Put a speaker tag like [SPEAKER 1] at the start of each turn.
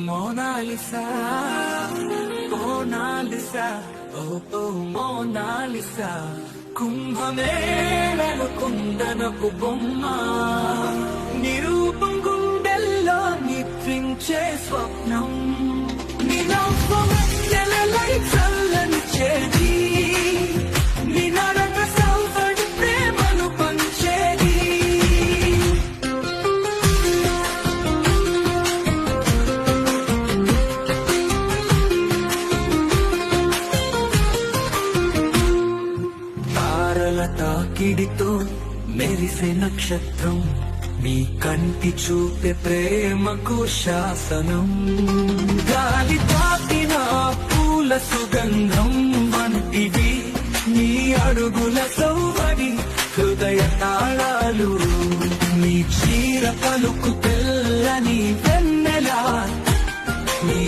[SPEAKER 1] Mona Lisa Mona Lisa ఓ Mona Lisa కుంభమేళను కుందనపు బొమ్మ నిరూపం గుండెల్లో నిద్రించే స్వప్నం నిలై చల్లని చేది నినడక సౌదడి ప్రేమను పంచేది తారల తాకిడితో మెరిసే నక్షత్రం నీ కంటి చూపే ప్రేమకు శాసనం గాలి తాకిన పూల సుగంధం వంటివి నీ అడుగుల సౌవడి హృదయ తాళాలు నీ చీర పలుకు తెల్లని వెన్నెలా నీ